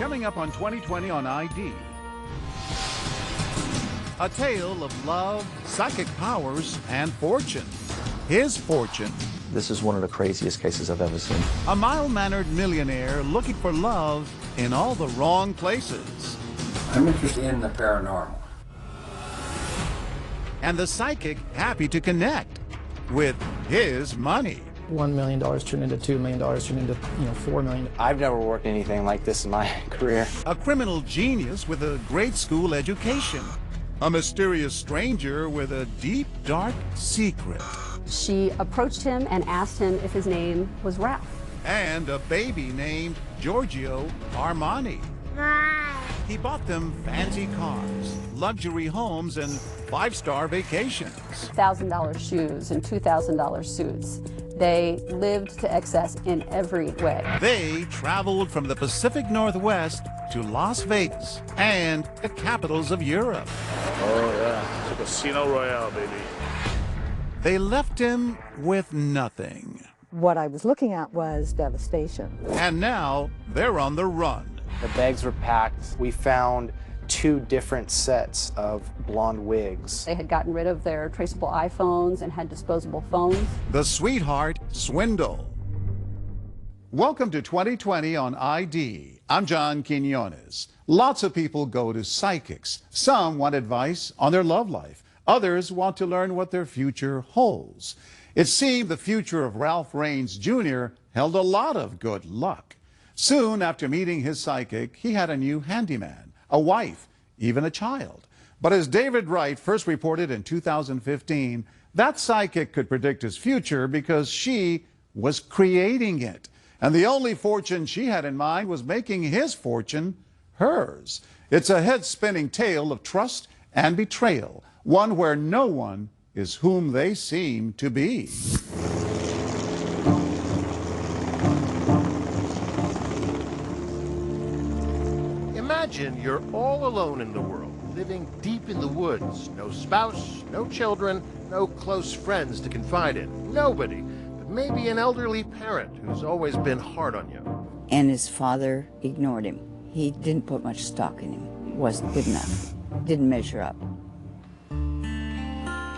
Coming up on 2020 on ID. A tale of love, psychic powers, and fortune. His fortune. This is one of the craziest cases I've ever seen. A mild-mannered millionaire looking for love in all the wrong places. I'm interested in the paranormal. And the psychic happy to connect with his money. $1 million turned into $2 million, turned into, $4 million. I've never worked anything like this in my career. A criminal genius with a great school education. A mysterious stranger with a deep, dark secret. She approached him and asked him if his name was Ralph. And a baby named Giorgio Armani. He bought them fancy cars, luxury homes, and five-star vacations. $1,000 shoes and $2,000 suits. They lived to excess in every way. They traveled from the Pacific Northwest to Las Vegas and the capitals of Europe. Oh, yeah. It's a Casino Royale, baby. They left him with nothing. What I was looking at was devastation. And now they're on the run. The bags were packed. We found 2 different sets of blonde wigs. They had gotten rid of their traceable iPhones and had disposable phones. The sweetheart swindle. Welcome to 2020 on ID. I'm John Quinones. Lots of people go to psychics. Some want advice on their love life. Others want to learn what their future holds. It seemed the future of Ralph Raines Jr. held a lot of good luck. Soon after meeting his psychic, he had a new handyman, a wife, even a child. But as David Wright first reported in 2015, that psychic could predict his future because she was creating it. And the only fortune she had in mind was making his fortune hers. It's a head-spinning tale of trust and betrayal, one where no one is whom they seem to be. Imagine you're all alone in the world, living deep in the woods. No spouse, no children, no close friends to confide in. Nobody, but maybe an elderly parent who's always been hard on you. And his father ignored him. He didn't put much stock in him. It wasn't good enough. Didn't measure up.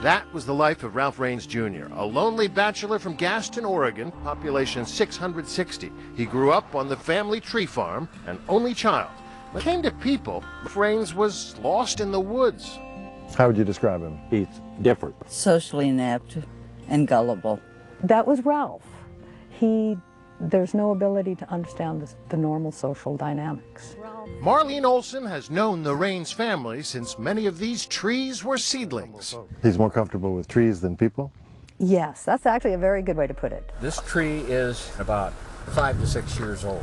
That was the life of Ralph Raines Jr., a lonely bachelor from Gaston, Oregon, population 660. He grew up on the family tree farm, an only child. When it came to people, Raines was lost in the woods. How would you describe him? He's different. Socially inept and gullible. That was Ralph. There's no ability to understand the normal social dynamics. Marlene Olson has known the Raines family since many of these trees were seedlings. He's more comfortable with trees than people? Yes, that's actually a very good way to put it. This tree is about 5 to 6 years old.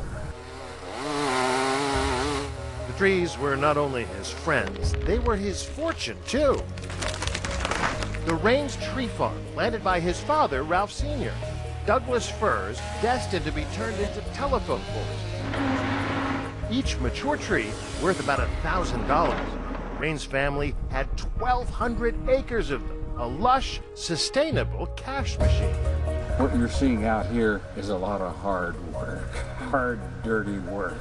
The trees were not only his friends, they were his fortune, too. The Raines Tree Farm, planted by his father, Ralph Sr. Douglas firs destined to be turned into telephone poles. Each mature tree worth about $1,000. Raines' family had 1,200 acres of them, a lush, sustainable cash machine. What you're seeing out here is a lot of hard work, hard, dirty work.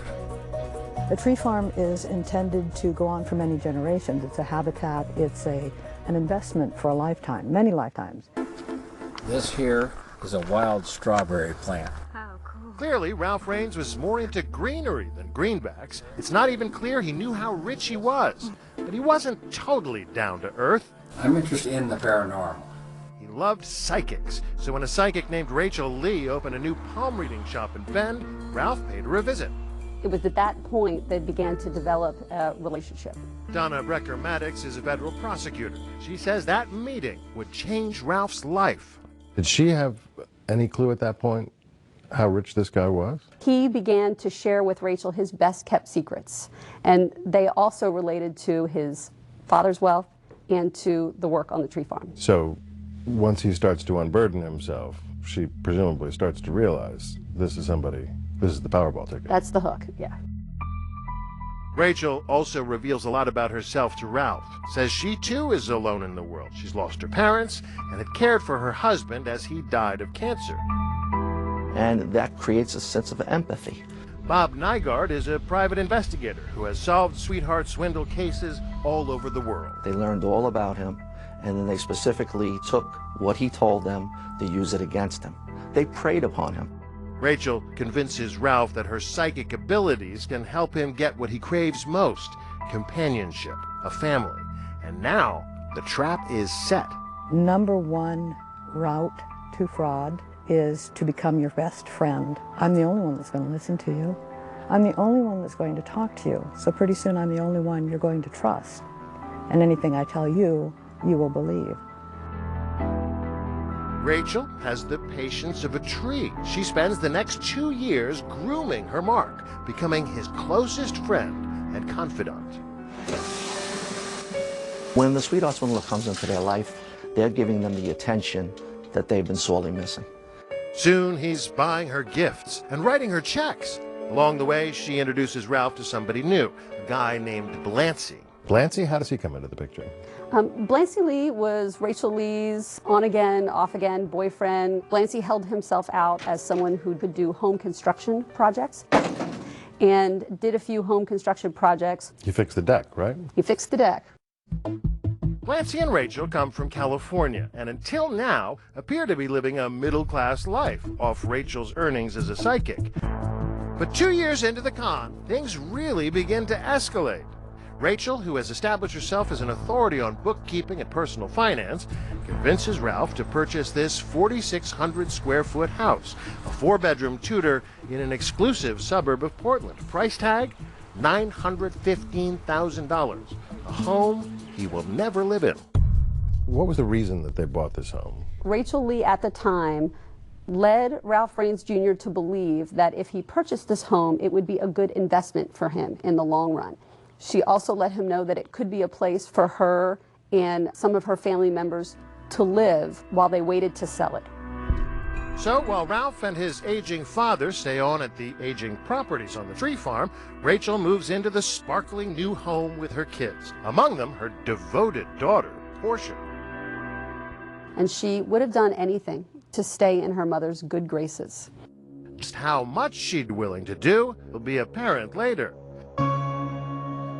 The tree farm is intended to go on for many generations. It's a habitat, it's an investment for a lifetime, many lifetimes. This here is a wild strawberry plant. Clearly, Ralph Raines was more into greenery than greenbacks. It's not even clear he knew how rich he was, but he wasn't totally down to earth. I'm interested in the paranormal. He loved psychics, so when a psychic named Rachel Lee opened a new palm reading shop in Bend, Ralph paid her a visit. It was at that point they began to develop a relationship. Donna Brecker-Maddox is a federal prosecutor. She says that meeting would change Ralph's life. Did she have any clue at that point how rich this guy was? He began to share with Rachel his best kept secrets, and they also related to his father's wealth and to the work on the tree farm. So once he starts to unburden himself, she presumably starts to realize this is the Powerball ticket. That's the hook, yeah. Rachel also reveals a lot about herself to Ralph. Says she too is alone in the world. She's lost her parents and had cared for her husband as he died of cancer. And that creates a sense of empathy. Bob Nygaard is a private investigator who has solved sweetheart swindle cases all over the world. They learned all about him, and then they specifically took what he told them to use it against him. They preyed upon him. Rachel convinces Ralph that her psychic abilities can help him get what he craves most: companionship, a family. And now the trap is set. Number one route to fraud is to become your best friend. I'm the only one that's going to listen to you. I'm the only one that's going to talk to you. So pretty soon I'm the only one you're going to trust. And anything I tell you, you will believe. Rachel has the patience of a tree. She spends the next 2 years grooming her Mark, becoming his closest friend and confidant. When the sweetheart swindler comes into their life, they're giving them the attention that they've been sorely missing. Soon he's buying her gifts and writing her checks. Along the way, she introduces Ralph to somebody new, a guy named Blancy. Blancy, how does he come into the picture? Blancy Lee was Rachel Lee's on-again, off-again boyfriend. Blancy held himself out as someone who could do home construction projects and did a few home construction projects. He fixed the deck, right? He fixed the deck. Blancy and Rachel come from California and until now appear to be living a middle-class life off Rachel's earnings as a psychic. But 2 years into the con, things really begin to escalate. Rachel, who has established herself as an authority on bookkeeping and personal finance, convinces Ralph to purchase this 4,600 square foot house, a 4-bedroom Tudor in an exclusive suburb of Portland. Price tag, $915,000. A home he will never live in. What was the reason that they bought this home? Rachel Lee at the time led Ralph Raines Jr. to believe that if he purchased this home, it would be a good investment for him in the long run. She also let him know that it could be a place for her and some of her family members to live while they waited to sell it. So while Ralph and his aging father stay on at the aging properties on the tree farm, Rachel moves into the sparkling new home with her kids, among them her devoted daughter, Portia. And she would have done anything to stay in her mother's good graces. Just how much she'd willing to do will be apparent later.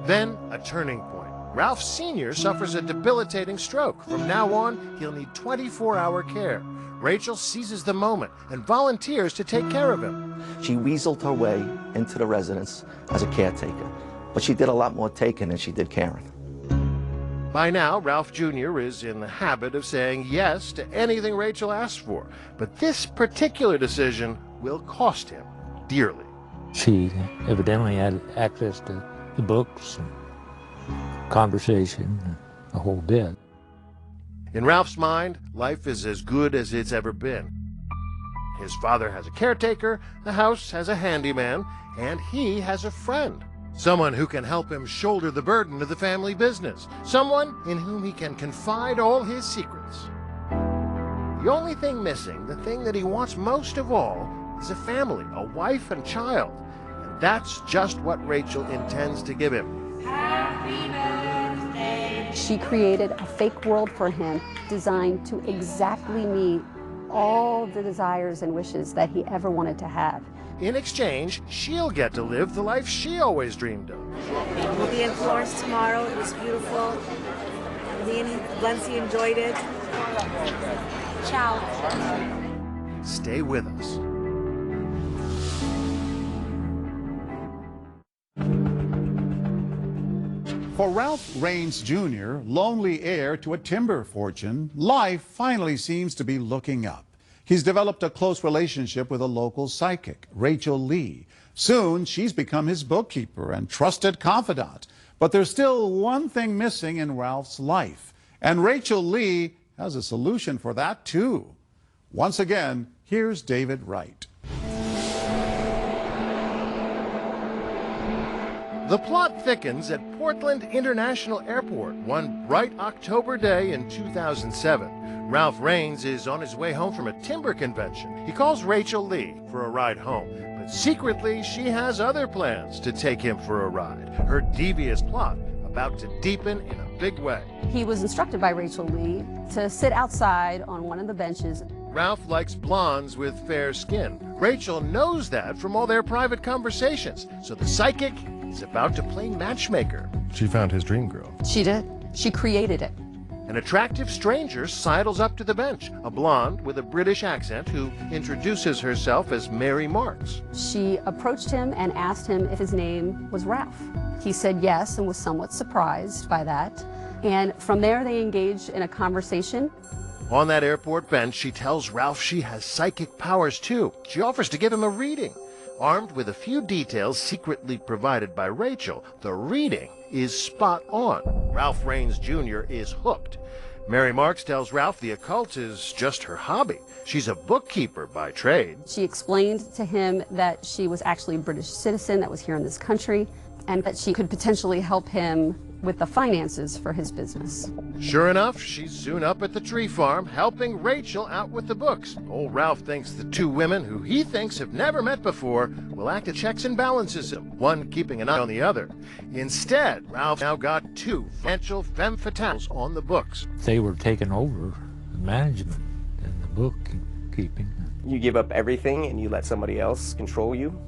Then, a turning point. Ralph Sr. suffers a debilitating stroke. From now on, he'll need 24-hour care. Rachel seizes the moment and volunteers to take care of him. She weaseled her way into the residence as a caretaker, but she did a lot more taking than she did caring. By now, Ralph Jr. is in the habit of saying yes to anything Rachel asks for, but this particular decision will cost him dearly. She evidently had access to the books and conversation, a whole bit. In Ralph's mind, life is as good as it's ever been. His father has a caretaker, the house has a handyman, and he has a friend. Someone who can help him shoulder the burden of the family business. Someone in whom he can confide all his secrets. The only thing missing, the thing that he wants most of all, is a family, a wife and child. And that's just what Rachel intends to give him. Happy birthday. She created a fake world for him designed to exactly meet all the desires and wishes that he ever wanted to have. In exchange, she'll get to live the life she always dreamed of. We'll be in Florence tomorrow. It was beautiful. Me and Blancy enjoyed it. Ciao. Stay with us. For Ralph Raines Jr., lonely heir to a timber fortune, life finally seems to be looking up. He's developed a close relationship with a local psychic, Rachel Lee. Soon, she's become his bookkeeper and trusted confidant. But there's still one thing missing in Ralph's life. And Rachel Lee has a solution for that, too. Once again, here's David Wright. The plot thickens at Portland International Airport one bright October day in 2007. Ralph Raines is on his way home from a timber convention. He calls Rachel Lee for a ride home, but secretly she has other plans to take him for a ride. Her devious plot about to deepen in a big way. He was instructed by Rachel Lee to sit outside on one of the benches Ralph likes blondes with fair skin. Rachel knows that from all their private conversations, so the psychic is about to play matchmaker. She found his dream girl. She did. She created it. An attractive stranger sidles up to the bench, a blonde with a British accent who introduces herself as Mary Marks. She approached him and asked him if his name was Ralph. He said yes and was somewhat surprised by that. And from there, they engaged in a conversation. On that airport bench, she tells Ralph she has psychic powers too. She offers to give him a reading. Armed with a few details secretly provided by Rachel, the reading is spot on. Ralph Raines Jr. is hooked. Mary Marks tells Ralph the occult is just her hobby. She's a bookkeeper by trade. She explained to him that she was actually a British citizen that was here in this country, and that she could potentially help him with the finances for his business. Sure enough, she's soon up at the tree farm, helping Rachel out with the books. Old Ralph thinks the two women, who he thinks have never met before, will act as checks and balances him, one keeping an eye on the other. Instead, Ralph now got two financial femme fatales on the books. They were taking over the management and the bookkeeping. You give up everything and you let somebody else control you?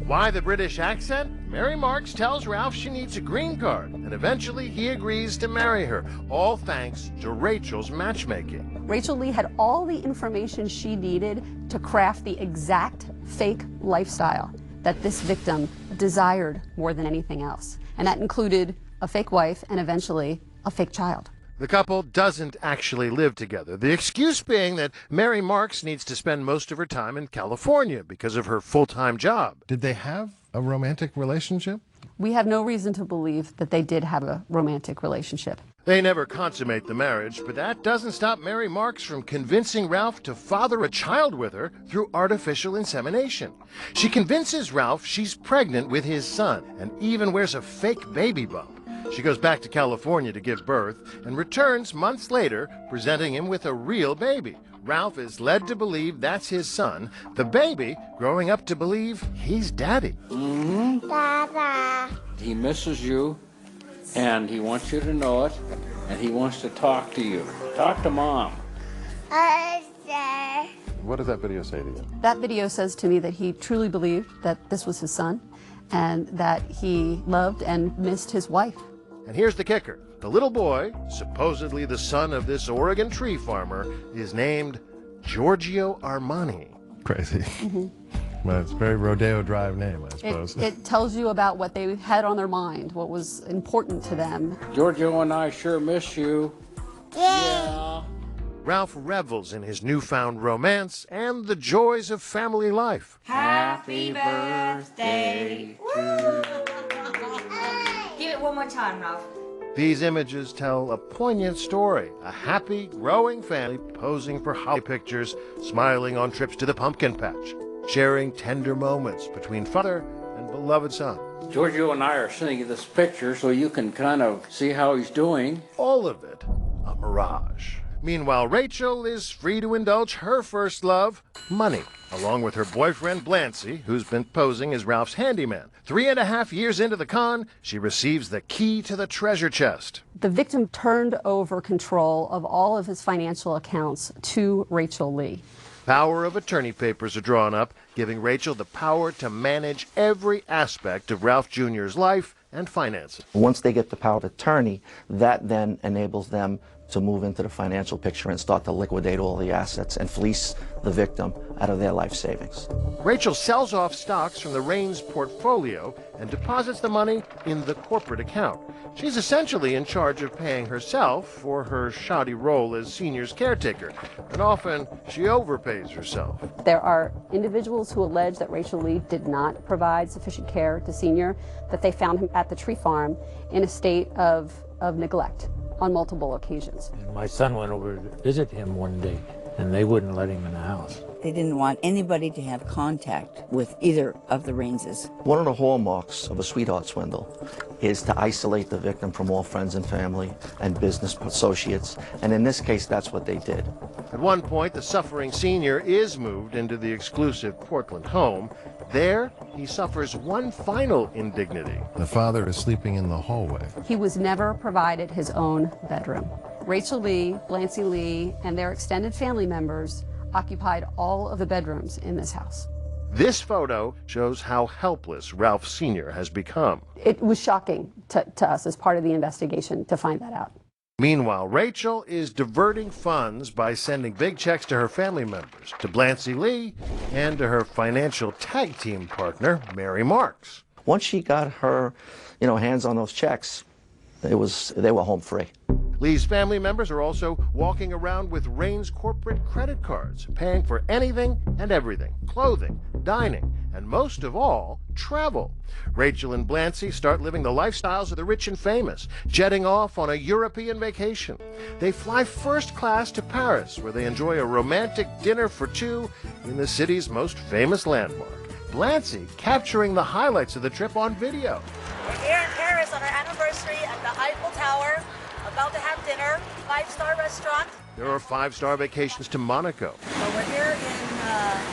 Why the British accent? Mary Marks tells Ralph she needs a green card, and eventually he agrees to marry her, all thanks to Rachel's matchmaking. Rachel Lee had all the information she needed to craft the exact fake lifestyle that this victim desired more than anything else. And that included a fake wife and eventually a fake child. The couple doesn't actually live together, the excuse being that Mary Marks needs to spend most of her time in California because of her full-time job. Did they have a romantic relationship? We have no reason to believe that they did have a romantic relationship. They never consummate the marriage, but that doesn't stop Mary Marks from convincing Ralph to father a child with her through artificial insemination. She convinces Ralph she's pregnant with his son and even wears a fake baby bump. She goes back to California to give birth and returns months later, presenting him with a real baby. Ralph is led to believe that's his son, the baby growing up to believe he's daddy. Dada. He misses you, and he wants you to know it, and he wants to talk to you. Talk to Mom. What does that video say to you? That video says to me that he truly believed that this was his son and that he loved and missed his wife. And here's the kicker. The little boy, supposedly the son of this Oregon tree farmer, is named Giorgio Armani. Crazy. Well, it's a very Rodeo Drive name, I suppose. It tells you about what they had on their mind, what was important to them. Giorgio and I sure miss you. Yeah. Ralph revels in his newfound romance and the joys of family life. Happy birthday to you. Give it one more time, Ralph. These images tell a poignant story. A happy, growing family posing for holiday pictures, smiling on trips to the pumpkin patch, sharing tender moments between father and beloved son. Giorgio and I are sending you this picture so you can kind of see how he's doing. All of it a mirage. Meanwhile, Rachel is free to indulge her first love, money, along with her boyfriend Blancy, who's been posing as Ralph's handyman. 3.5 years into the con, she receives the key to the treasure chest. The victim turned over control of all of his financial accounts to Rachel Lee. Power of attorney papers are drawn up, giving Rachel the power to manage every aspect of Ralph Jr.'s life and finances. Once they get the power of attorney, that then enables them to move into the financial picture and start to liquidate all the assets and fleece the victim out of their life savings. Rachel sells off stocks from the Raines portfolio and deposits the money in the corporate account. She's essentially in charge of paying herself for her shoddy role as Senior's caretaker, and often she overpays herself. There are individuals who allege that Rachel Lee did not provide sufficient care to Senior, that they found him at the tree farm in a state of neglect on multiple occasions. And my son went over to visit him one day, and they wouldn't let him in the house. They didn't want anybody to have contact with either of the Raineses. One of the hallmarks of a sweetheart swindle is to isolate the victim from all friends and family and business associates, and in this case, that's what they did. At one point, the suffering Senior is moved into the exclusive Portland home. There, he suffers one final indignity. The father is sleeping in the hallway. He was never provided his own bedroom. Rachel Lee, Blancy Lee, and their extended family members occupied all of the bedrooms in this house. This photo shows how helpless Ralph Sr. has become. It was shocking to us as part of the investigation to find that out. Meanwhile, Rachel is diverting funds by sending big checks to her family members, to Blancy Lee, and to her financial tag team partner, Mary Marks. Once she got her, hands on those checks, they were home free. Lee's family members are also walking around with Rain's corporate credit cards, paying for anything and everything, clothing, dining, and most of all, travel. Rachel and Blancy start living the lifestyles of the rich and famous, jetting off on a European vacation. They fly first class to Paris, where they enjoy a romantic dinner for two in the city's most famous landmark. Blancy capturing the highlights of the trip on video. We're here in Paris on our anniversary at the Eiffel Tower, about to have dinner, 5-star restaurant. There are 5-star vacations to Monaco. But we're here in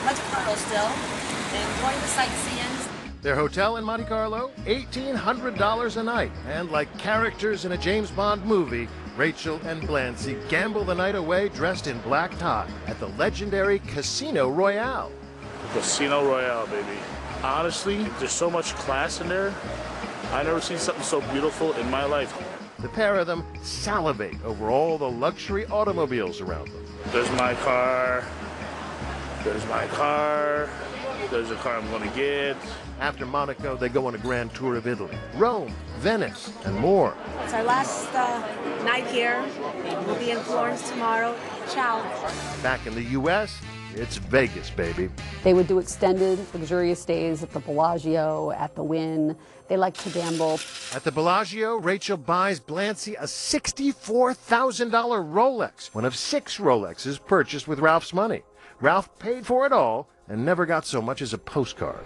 Monte Carlo still, enjoying the sightseeing. Their hotel in Monte Carlo, $1,800 a night. And like characters in a James Bond movie, Rachel and Blancy gamble the night away dressed in black tie at the legendary Casino Royale. Casino Royale, baby. Honestly, there's so much class in there. I've never seen something so beautiful in my life. The pair of them salivate over all the luxury automobiles around them. There's my car. There's my car. There's a car I'm going to get. After Monaco, they go on a grand tour of Italy, Rome, Venice, and more. It's our last night here. We'll be in Florence tomorrow. Ciao. Back in the U.S., it's Vegas, baby. They would do extended, luxurious stays at the Bellagio, at the Wynn. They like to gamble. At the Bellagio, Rachel buys Blancy a $64,000 Rolex, one of 6 Rolexes purchased with Ralph's money. Ralph paid for it all and never got so much as a postcard.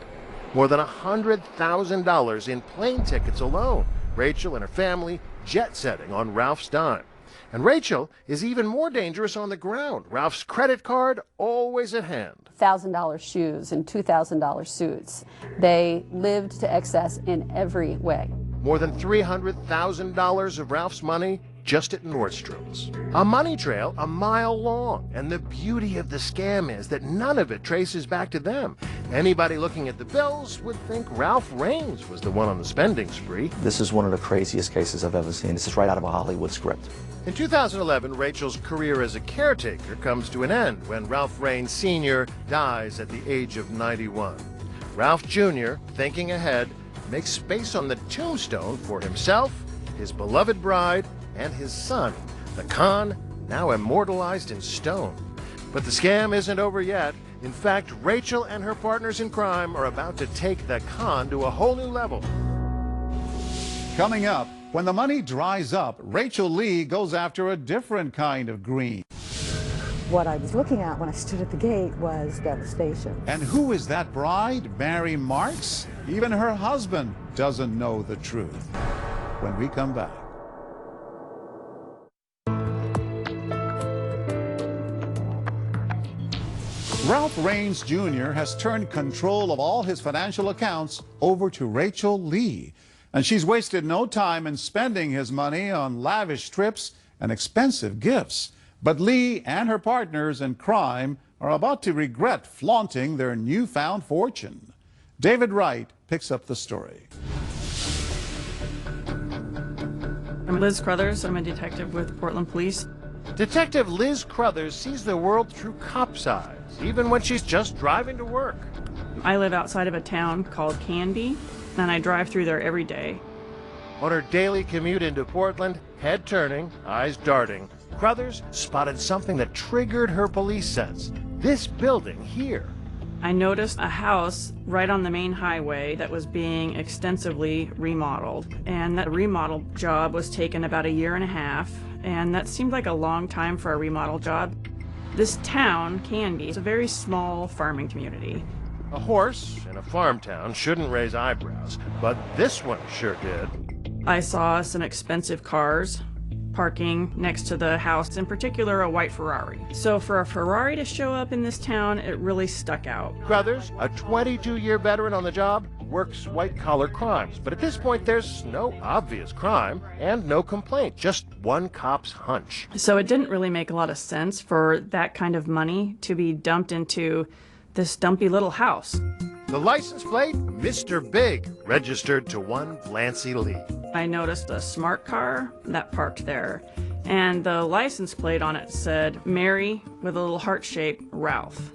More than $100,000 in plane tickets alone. Rachel and her family jet-setting on Ralph's dime. And Rachel is even more dangerous on the ground. Ralph's credit card always at hand. $1,000 shoes and $2,000 suits. They lived to excess in every way. More than $300,000 of Ralph's money just at Nordstrom's. A money trail a mile long. And the beauty of the scam is that none of it traces back to them. Anybody looking at the bills would think Ralph Raines was the one on the spending spree. This is one of the craziest cases I've ever seen. This is right out of a Hollywood script. In 2011, Rachel's career as a caretaker comes to an end when Ralph Raines Sr. dies at the age of 91. Ralph Jr., thinking ahead, makes space on the tombstone for himself, his beloved bride, and his son, the con, now immortalized in stone. But the scam isn't over yet. In fact, Rachel and her partners in crime are about to take the con to a whole new level. Coming up, when the money dries up, Rachel Lee goes after a different kind of green. What I was looking at when I stood at the gate was devastation. And who is that bride, Mary Marks? Even her husband doesn't know the truth. When we come back. Ralph Raines Jr. has turned control of all his financial accounts over to Rachel Lee. And she's wasted no time in spending his money on lavish trips and expensive gifts. But Lee and her partners in crime are about to regret flaunting their newfound fortune. David Wright picks up the story. I'm Liz Crothers. I'm a detective with Portland Police. Detective Liz Crothers sees the world through cop's eyes, even when she's just driving to work. I live outside of a town called Canby, and I drive through there every day. On her daily commute into Portland, head turning, eyes darting, Crothers spotted something that triggered her police sense. This building here. I noticed a house right on the main highway that was being extensively remodeled, and that remodel job was taken about 1.5 years, and that seemed like a long time for a remodel job. This town, Canby, is a very small farming community. A horse in a farm town shouldn't raise eyebrows, but this one sure did. I saw some expensive cars parking next to the house, in particular a white Ferrari. So for a Ferrari to show up in this town, it really stuck out. Crothers, a 22-year veteran on the job, works white-collar crimes, but at this point there's no obvious crime and no complaint, just one cop's hunch. So it didn't really make a lot of sense for that kind of money to be dumped into this dumpy little house. The license plate, Mr. Big, registered to one Blancy Lee. I noticed a smart car that parked there, and the license plate on it said Mary with a little heart shape, Ralph.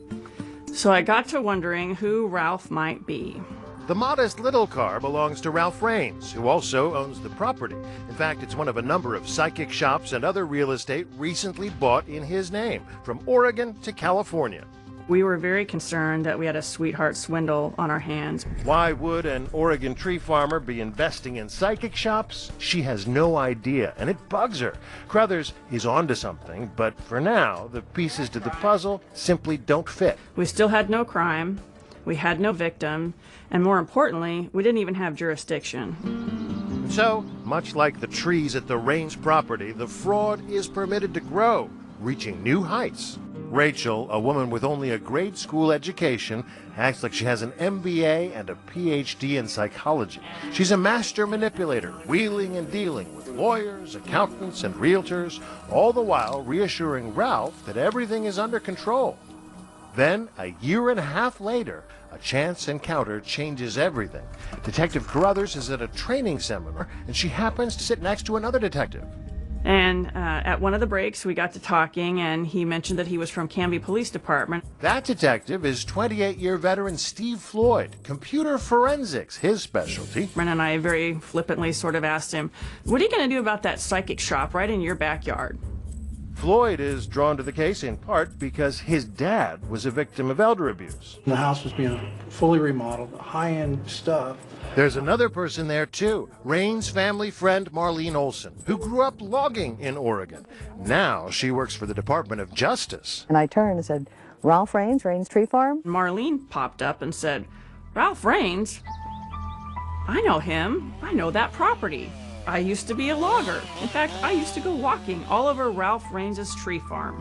So I got to wondering who Ralph might be. The modest little car belongs to Ralph Raines, who also owns the property. In fact, it's one of a number of psychic shops and other real estate recently bought in his name, from Oregon to California. We were very concerned that we had a sweetheart swindle on our hands. Why would an Oregon tree farmer be investing in psychic shops? She has no idea, and it bugs her. Crothers is onto something, but for now, the pieces to the puzzle simply don't fit. We still had no crime, we had no victim, and more importantly, we didn't even have jurisdiction. So, much like the trees at the Raines property, the fraud is permitted to grow, reaching new heights. Rachel, a woman with only a grade school education, acts like she has an MBA and a PhD in psychology. She's a master manipulator, wheeling and dealing with lawyers, accountants, and realtors, all the while reassuring Ralph that everything is under control. Then, a year and a half later, a chance encounter changes everything. Detective Carruthers is at a training seminar, and she happens to sit next to another detective. And at one of the breaks, we got to talking, and he mentioned that he was from Canby Police Department. That detective is 28-year veteran Steve Floyd, computer forensics, his specialty. And I very flippantly sort of asked him, what are you going to do about that psychic shop right in your backyard? Floyd is drawn to the case in part because his dad was a victim of elder abuse. The house was being fully remodeled, high-end stuff. There's another person there too, Raines' family friend Marlene Olson, who grew up logging in Oregon. Now she works for the Department of Justice. And I turned and said, Ralph Raines, Raines Tree Farm? Marlene popped up and said, Ralph Raines? I know him. I know that property. I used to be a logger. In fact, I used to go walking all over Ralph Raines' tree farm.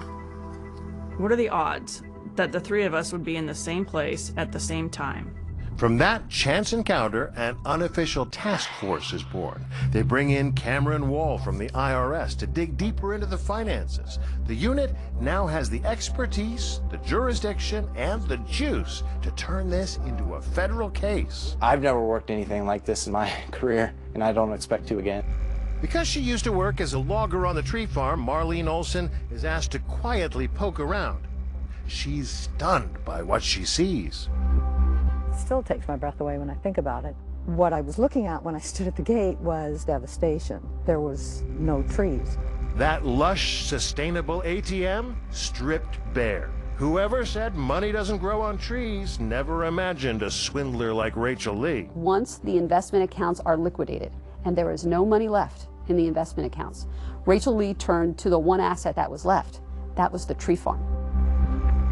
What are the odds that the three of us would be in the same place at the same time? From that chance encounter, an unofficial task force is born. They bring in Cameron Wall from the IRS to dig deeper into the finances. The unit now has the expertise, the jurisdiction, and the juice to turn this into a federal case. I've never worked anything like this in my career, and I don't expect to again. Because she used to work as a logger on the tree farm, Marlene Olson is asked to quietly poke around. She's stunned by what she sees. It still takes my breath away when I think about it. What I was looking at when I stood at the gate was devastation. There was no trees. That lush, sustainable ATM stripped bare. Whoever said money doesn't grow on trees never imagined a swindler like Rachel Lee. Once the investment accounts are liquidated and there is no money left in the investment accounts, Rachel Lee turned to the one asset that was left. That was the tree farm.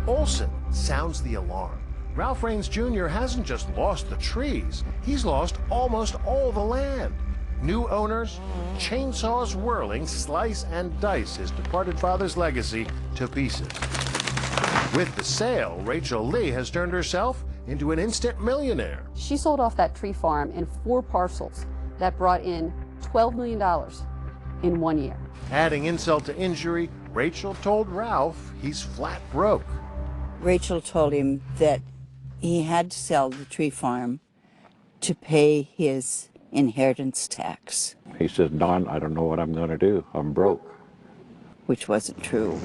Olson sounds the alarm. Ralph Raines Jr. hasn't just lost the trees, he's lost almost all the land. New owners, chainsaws whirling, slice and dice his departed father's legacy to pieces. With the sale, Rachel Lee has turned herself into an instant millionaire. She sold off that tree farm in 4 parcels that brought in $12 million in 1 year. Adding insult to injury, Rachel told Ralph he's flat broke. Rachel told him that he had to sell the tree farm to pay his inheritance tax. He says, Don, I don't know what I'm going to do. I'm broke. Which wasn't true.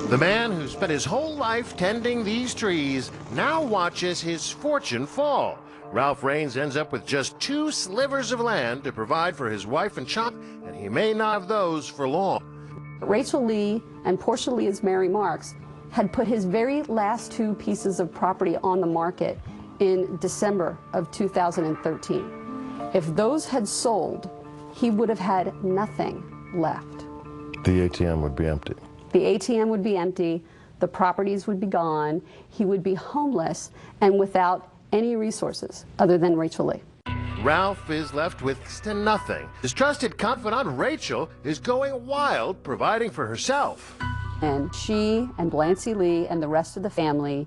The man who spent his whole life tending these trees now watches his fortune fall. Ralph Raines ends up with just 2 slivers of land to provide for his wife and child, and he may not have those for long. Rachel Lee and Portia Lee's Mary Marks had put his very last 2 pieces of property on the market in December of 2013. If those had sold, he would have had nothing left. The ATM would be empty. The ATM would be empty, the properties would be gone, he would be homeless and without any resources other than Rachel Lee. Ralph is left with nothing. His trusted confidant, Rachel, is going wild, providing for herself. And she and Blancy Lee and the rest of the family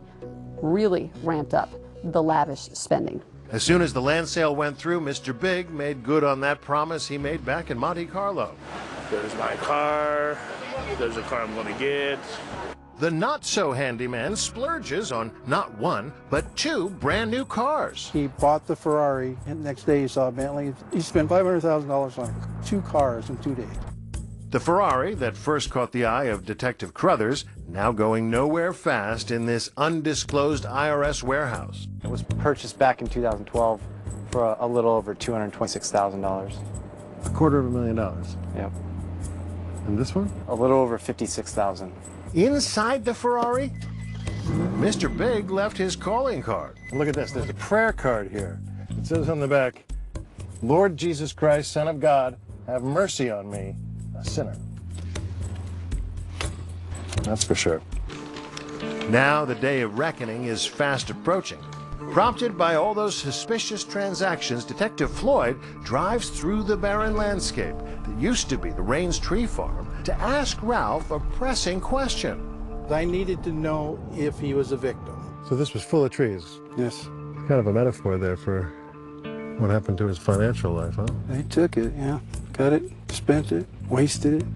really ramped up the lavish spending. As soon as the land sale went through, Mr. Big made good on that promise he made back in Monte Carlo. There's my car. There's a car I'm going to get. The not-so-handyman splurges on not one, but two brand new cars. He bought the Ferrari, and the next day he saw a Bentley. He spent $500,000 on 2 cars in 2 days. The Ferrari that first caught the eye of Detective Crothers, now going nowhere fast in this undisclosed IRS warehouse. It was purchased back in 2012 for a little over $226,000. $250,000. Yep. And this one? A little over $56,000. Inside the Ferrari, Mr. Big left his calling card. Look at this, there's a prayer card here. It says on the back, Lord Jesus Christ, Son of God, have mercy on me, a sinner. That's for sure. Now the day of reckoning is fast approaching. Prompted by all those suspicious transactions, Detective Floyd drives through the barren landscape that used to be the Raines Tree Farm to ask Ralph a pressing question. I needed to know if he was a victim. So this was full of trees. Yes. Kind of a metaphor there for what happened to his financial life, huh? They took it, yeah. Cut it, spent it, wasted it.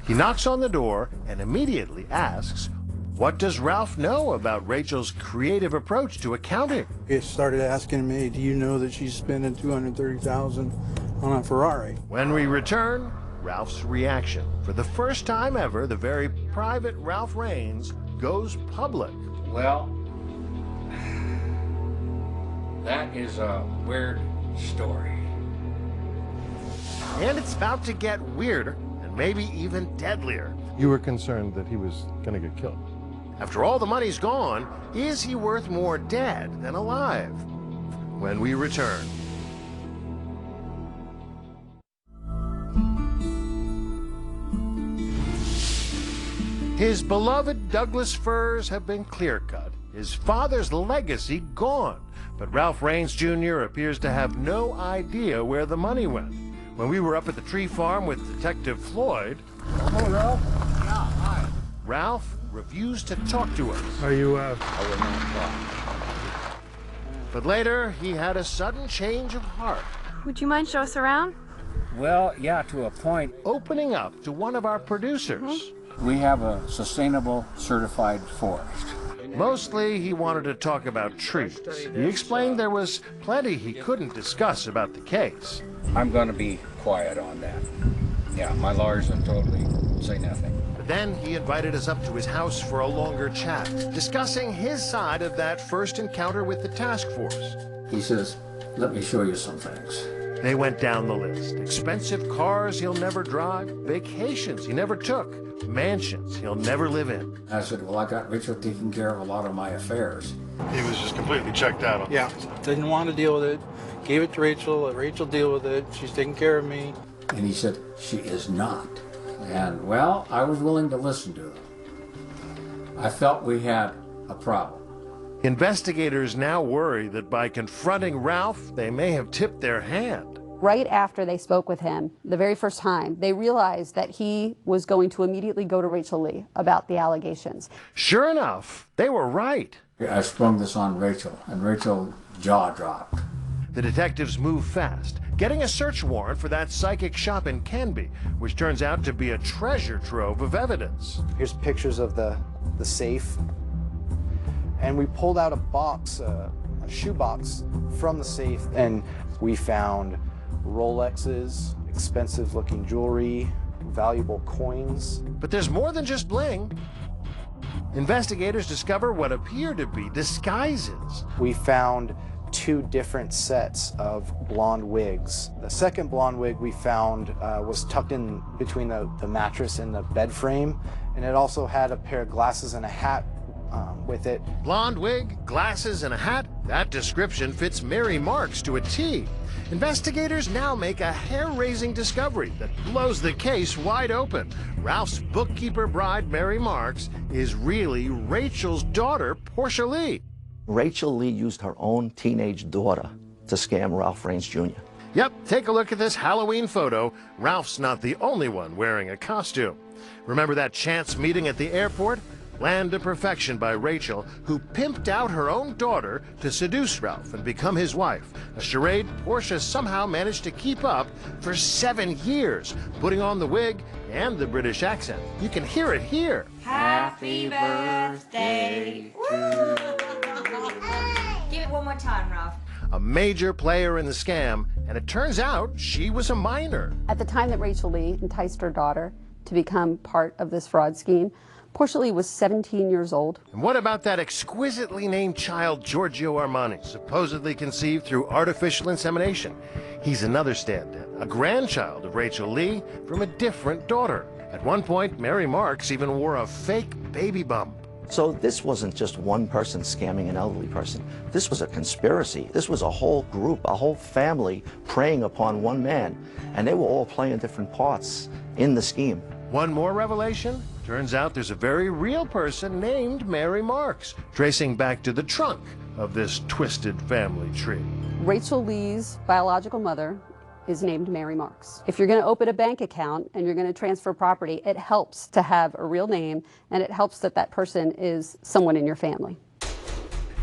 He knocks on the door and immediately asks, what does Ralph know about Rachel's creative approach to accounting? He started asking me, do you know that she's spending $230,000 on a Ferrari? When we return, Ralph's reaction. For the first time ever, the very private Ralph Raines goes public. Well, that is a weird story. And it's about to get weirder and maybe even deadlier. You were concerned that he was going to get killed. After all the money's gone, is he worth more dead than alive? When we return. His beloved Douglas firs have been clear-cut, his father's legacy gone, but Ralph Raines Jr. appears to have no idea where the money went. When we were up at the tree farm with Detective Floyd... Hello, Ralph. Yeah, hi. Ralph refused to talk to us. Are you, I will not talk. But later, he had a sudden change of heart. Would you mind show us around? Well, yeah, to a point. Opening up to one of our producers. We have a sustainable certified forest. Mostly, he wanted to talk about trees. He explained there was plenty he couldn't discuss about the case. I'm going to be quiet on that. Yeah, my lawyers have told me say nothing. But then he invited us up to his house for a longer chat, discussing his side of that first encounter with the task force. He says, let me show you some things. They went down the list. Expensive cars he'll never drive, vacations he never took, mansions he'll never live in. I said, well, I got Rachel taking care of a lot of my affairs. He was just completely checked out. Yeah, didn't want to deal with it. Gave it to Rachel, let Rachel deal with it. She's taking care of me. And he said, she is not. And, well, I was willing to listen to him. I felt we had a problem. Investigators now worry that by confronting Ralph, they may have tipped their hand. Right after they spoke with him, the very first time, they realized that he was going to immediately go to Rachel Lee about the allegations. Sure enough, they were right. I sprung this on Rachel, and Rachel's jaw dropped. The detectives moved fast, getting a search warrant for that psychic shop in Canby, which turns out to be a treasure trove of evidence. Here's pictures of the safe. And we pulled out a box, a shoebox from the safe, and we found Rolexes, expensive looking jewelry, valuable coins. But there's more than just bling. Investigators discover what appear to be disguises. We found 2 different sets of blonde wigs. The second blonde wig we found was tucked in between the mattress and the bed frame, and it also had a pair of glasses and a hat with it. Blonde wig, glasses, and a hat. That description fits Mary Marks to a T. Investigators now make a hair-raising discovery that blows the case wide open. Ralph's bookkeeper bride, Mary Marks, is really Rachel's daughter, Portia Lee. Rachel Lee used her own teenage daughter to scam Ralph Raines Jr. Yep, take a look at this Halloween photo. Ralph's not the only one wearing a costume. Remember that chance meeting at the airport? planned to perfection by Rachel, who pimped out her own daughter to seduce Ralph and become his wife. A charade Portia somehow managed to keep up for 7 years, putting on the wig and the British accent. You can hear it here. Happy birthday to you. Give it one more time, Ralph. A major player in the scam, and it turns out she was a minor. At the time that Rachel Lee enticed her daughter to become part of this fraud scheme, Portia Lee was 17 years old. And what about that exquisitely named child, Giorgio Armani, supposedly conceived through artificial insemination? He's another stand-in, a grandchild of Rachel Lee from a different daughter. At one point, Mary Marks even wore a fake baby bump. So this wasn't just one person scamming an elderly person. This was a conspiracy. This was a whole group, a whole family preying upon one man. And they were all playing different parts in the scheme. One more revelation? Turns out there's a very real person named Mary Marks, tracing back to the trunk of this twisted family tree. Rachel Lee's biological mother is named Mary Marks. If you're going to open a bank account and you're going to transfer property, it helps to have a real name, and it helps that that person is someone in your family.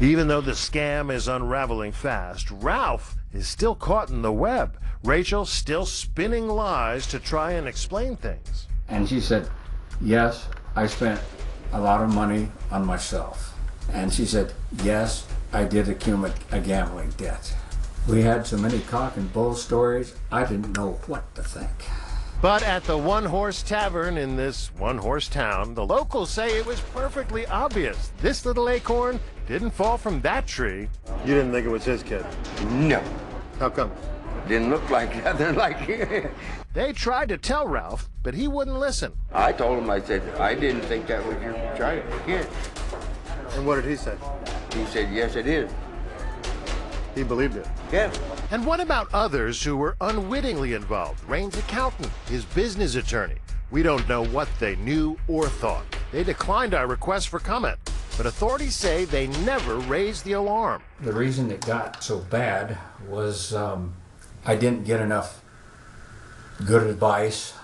Even though the scam is unraveling fast, Ralph is still caught in the web. Rachel still spinning lies to try and explain things. And she said, yes, I spent a lot of money on myself. And she said, yes, I did accumulate a gambling debt. We had so many cock and bull stories, I didn't know what to think. But at the one-horse tavern in this one-horse town, the locals say it was perfectly obvious this little acorn didn't fall from that tree. You didn't think it was his kid? No. How come? Didn't look like nothing like They tried to tell Ralph, but he wouldn't listen. I told him, I said, I didn't think that was your child, kid. And what did he say? He said, yes, it is. He believed it. Yeah. And what about others who were unwittingly involved? Rain's accountant, his business attorney. We don't know what they knew or thought. They declined our request for comment, but authorities say they never raised the alarm. The reason it got so bad was I didn't get enough good advice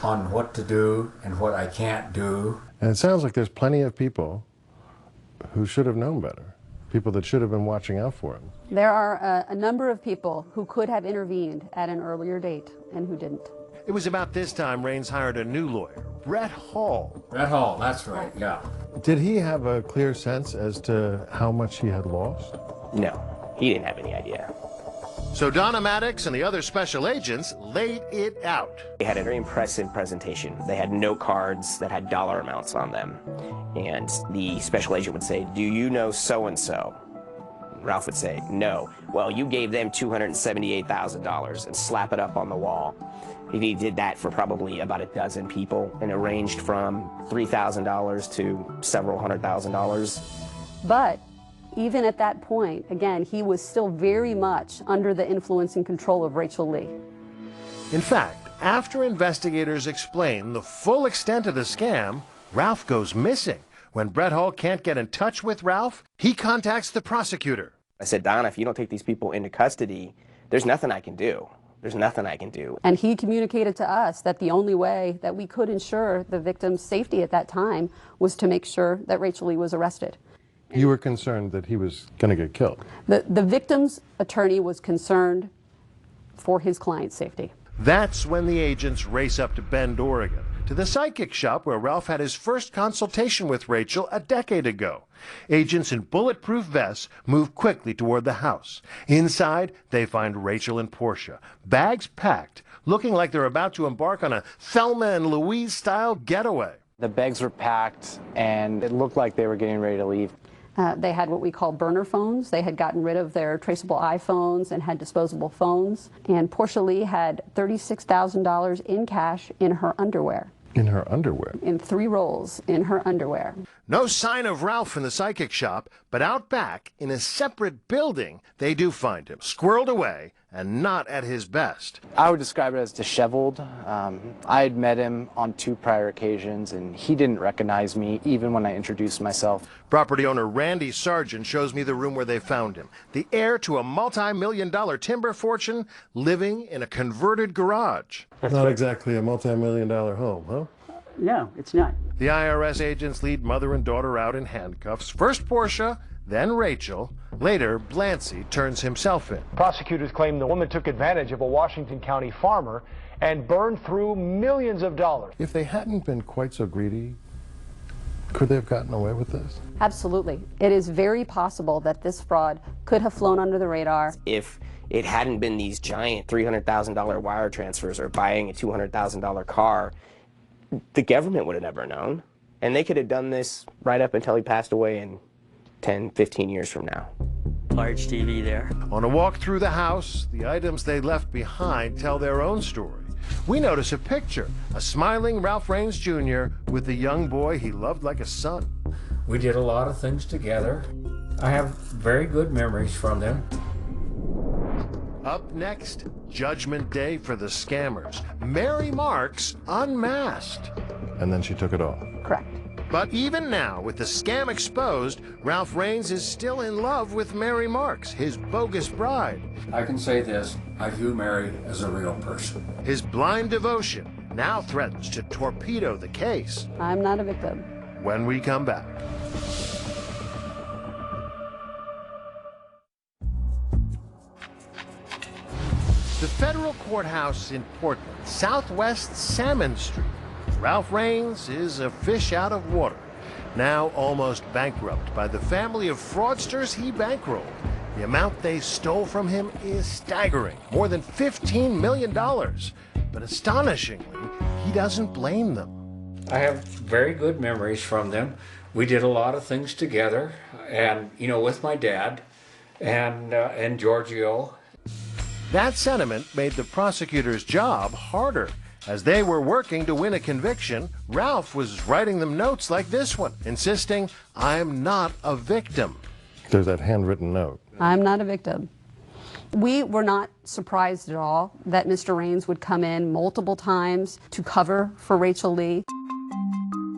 on what to do and what I can't do. And it sounds like there's plenty of people who should have known better. People that should have been watching out for him. There are a number of people who could have intervened at an earlier date and who didn't. It was about this time Raines hired a new lawyer, Brett Hall. Brett Hall, that's right, yeah. Did he have a clear sense as to how much he had lost? No, he didn't have any idea. So Donna Maddox and the other special agents laid it out. They had a very impressive presentation. They had note cards that had dollar amounts on them. And the special agent would say, do you know so-and-so? Ralph would say, no. Well, you gave them $278,000 and slap it up on the wall. He did that for probably about a dozen people, and it ranged from $3,000 to several $100,000. But even at that point, again, he was still very much under the influence and control of Rachel Lee. In fact, after investigators explain the full extent of the scam, Ralph goes missing. When Brett Hall can't get in touch with Ralph, he contacts the prosecutor. I said, Donna, if you don't take these people into custody, there's nothing I can do. There's nothing I can do. And he communicated to us that the only way that we could ensure the victim's safety at that time was to make sure that Rachel Lee was arrested. You were concerned that he was going to get killed. The victim's attorney was concerned for his client's safety. That's when the agents race up to Bend, Oregon, to the psychic shop where Ralph had his first consultation with Rachel a decade ago. Agents in bulletproof vests move quickly toward the house. Inside, they find Rachel and Portia, bags packed, looking like they're about to embark on a Thelma and Louise-style getaway. The bags were packed, and it looked like they were getting ready to leave. They had what we call burner phones. They had gotten rid of their traceable iPhones and had disposable phones. And Portia Lee had $36,000 in cash in her underwear. In her underwear? In 3 rolls in her underwear. No sign of Ralph in the psychic shop, but out back, in a separate building, they do find him, squirreled away and not at his best. I would describe it as disheveled. I had met him on 2 prior occasions, and he didn't recognize me, even when I introduced myself. Property owner Randy Sargent shows me the room where they found him. The heir to a multi-million-dollar timber fortune, living in a converted garage. Not exactly a multi-million-dollar home, huh? No, it's not. The IRS agents lead mother and daughter out in handcuffs. First Portia, then Rachel. Later, Blancy turns himself in. Prosecutors claim the woman took advantage of a Washington County farmer and burned through millions of dollars. If they hadn't been quite so greedy, could they have gotten away with this? Absolutely. It is very possible that this fraud could have flown under the radar. If it hadn't been these giant $300,000 wire transfers or buying a $200,000 car, the government would have never known. And they could have done this right up until he passed away in 10, 15 years from now. Large TV there. On a walk through the house, the items they left behind tell their own story. We notice a picture, a smiling Ralph Raines Jr. with the young boy he loved like a son. We did a lot of things together. I have very good memories from them. Up next, Judgment Day for the scammers. Mary Marks unmasked. And then she took it off. Correct. But even now, with the scam exposed, Ralph Raines is still in love with Mary Marks, his bogus bride. I can say this, I view Mary as a real person. His blind devotion now threatens to torpedo the case. I'm not a victim. When we come back. The federal courthouse in Portland, southwest Salmon Street. Ralph Raines is a fish out of water, now almost bankrupt by the family of fraudsters he bankrolled. The amount they stole from him is staggering, more than $15 million. But astonishingly, he doesn't blame them. I have very good memories from them. We did a lot of things together, and with my dad and Giorgio. That sentiment made the prosecutor's job harder. As they were working to win a conviction, Ralph was writing them notes like this one, insisting, "I'm not a victim." There's that handwritten note. I'm not a victim. We were not surprised at all that Mr. Raines would come in multiple times to cover for Rachel Lee.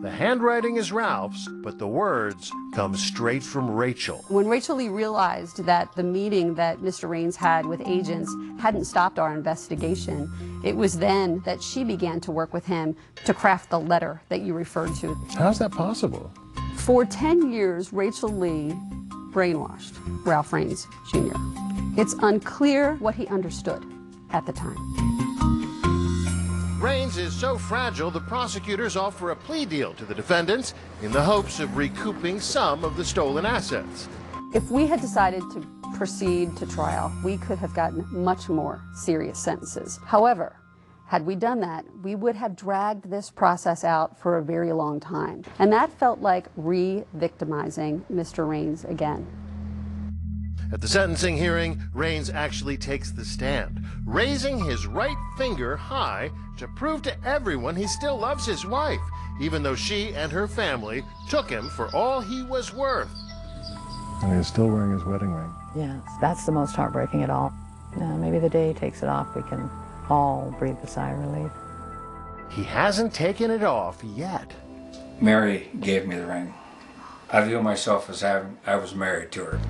The handwriting is Ralph's, but the words come straight from Rachel. When Rachel Lee realized that the meeting that Mr. Raines had with agents hadn't stopped our investigation, it was then that she began to work with him to craft the letter that you referred to. How's that possible? For 10 years, Rachel Lee brainwashed Ralph Raines Jr. It's unclear what he understood at the time. Raines is so fragile, the prosecutors offer a plea deal to the defendants in the hopes of recouping some of the stolen assets. If we had decided to proceed to trial, we could have gotten much more serious sentences. However, had we done that, we would have dragged this process out for a very long time. And that felt like re-victimizing Mr. Raines again. At the sentencing hearing, Raines actually takes the stand, raising his right finger high to prove to everyone he still loves his wife, even though she and her family took him for all he was worth. And he's still wearing his wedding ring. Yes, that's the most heartbreaking of all. Maybe the day he takes it off, we can all breathe a sigh of relief. He hasn't taken it off yet. Mary gave me the ring. I view myself as I was married to her.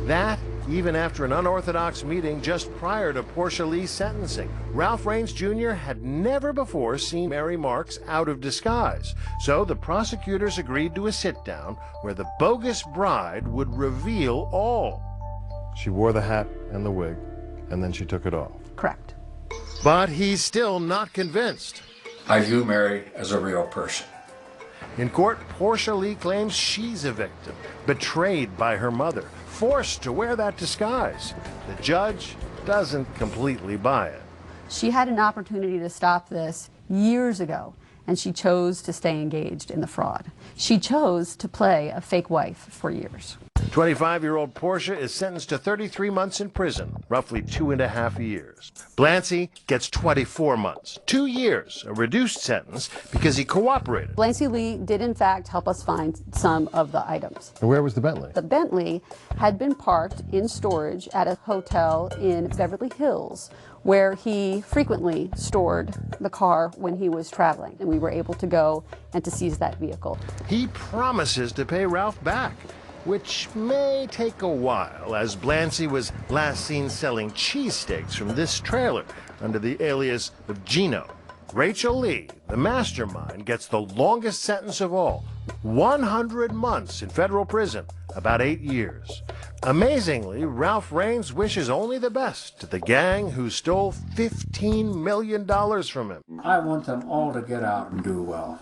That, even after an unorthodox meeting just prior to Portia Lee's sentencing. Ralph Raines Jr. had never before seen Mary Marks out of disguise, so the prosecutors agreed to a sit-down where the bogus bride would reveal all. She wore the hat and the wig, and then she took it off. Correct. But he's still not convinced. I view Mary as a real person. In court, Portia Lee claims she's a victim, betrayed by her mother, forced to wear that disguise. The judge doesn't completely buy it. She had an opportunity to stop this years ago, and she chose to stay engaged in the fraud. She chose to play a fake wife for years. 25-year-old Portia is sentenced to 33 months in prison, roughly 2.5 years. Blancy gets 24 months, 2 years, a reduced sentence because he cooperated. Blancy Lee did in fact help us find some of the items. And where was the Bentley? The Bentley had been parked in storage at a hotel in Beverly Hills, where he frequently stored the car when he was traveling, and we were able to go and to seize that vehicle. He promises to pay Ralph back, which may take a while, as Blancy was last seen selling cheesesteaks from this trailer under the alias of Gino. Rachel Lee, the mastermind, gets the longest sentence of all, 100 months in federal prison, about 8 years. Amazingly, Ralph Raines wishes only the best to the gang who stole $15 million from him. I want them all to get out and do well.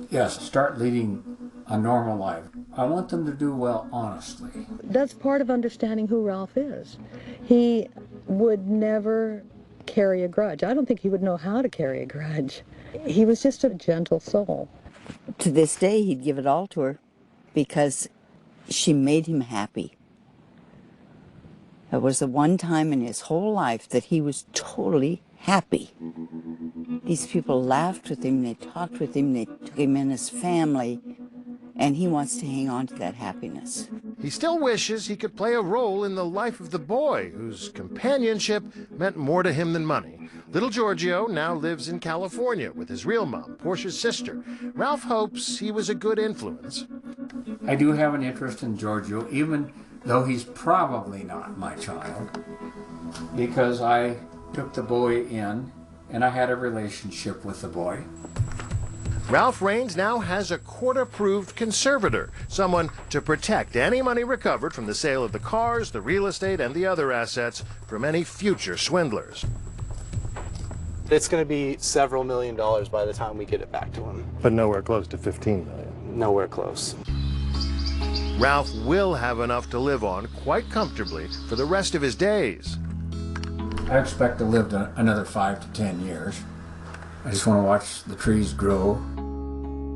Yes, start leading a normal life. I want them to do well honestly. That's part of understanding who Ralph is. He would never carry a grudge. I don't think he would know how to carry a grudge. He was just a gentle soul. To this day, he'd give it all to her because she made him happy. It was the one time in his whole life that he was totally happy. These people laughed with him, they talked with him, they took him in as family, and he wants to hang on to that happiness. He still wishes he could play a role in the life of the boy whose companionship meant more to him than money. Little Giorgio now lives in California with his real mom, Portia's sister. Ralph hopes he was a good influence. I do have an interest in Giorgio, even though he's probably not my child, because I took the boy in and I had a relationship with the boy. Ralph Raines now has a court-approved conservator, someone to protect any money recovered from the sale of the cars, the real estate, and the other assets from any future swindlers. It's going to be several $1 million by the time we get it back to him. But nowhere close to 15 million. Nowhere close. Ralph will have enough to live on quite comfortably for the rest of his days. I expect to live another 5 to 10 years. I just want to watch the trees grow.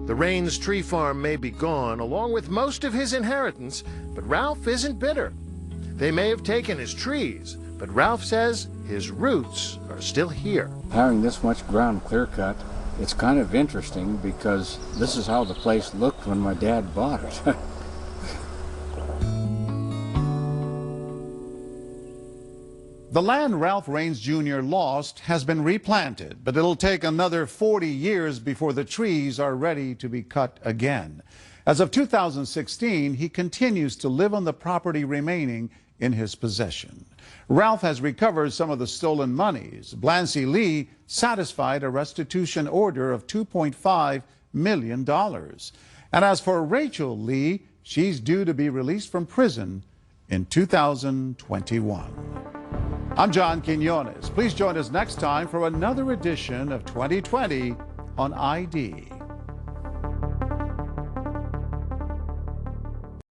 The Raines tree farm may be gone, along with most of his inheritance, but Ralph isn't bitter. They may have taken his trees, but Ralph says his roots are still here. Having this much ground clear cut, it's kind of interesting because this is how the place looked when my dad bought it. The land Ralph Raines Jr. lost has been replanted, but it'll take another 40 years before the trees are ready to be cut again. As of 2016, he continues to live on the property remaining in his possession. Ralph has recovered some of the stolen monies. Blancy Lee satisfied a restitution order of $2.5 million. And as for Rachel Lee, she's due to be released from prison in 2021. I'm John Quinones. Please join us next time for another edition of 2020 on ID.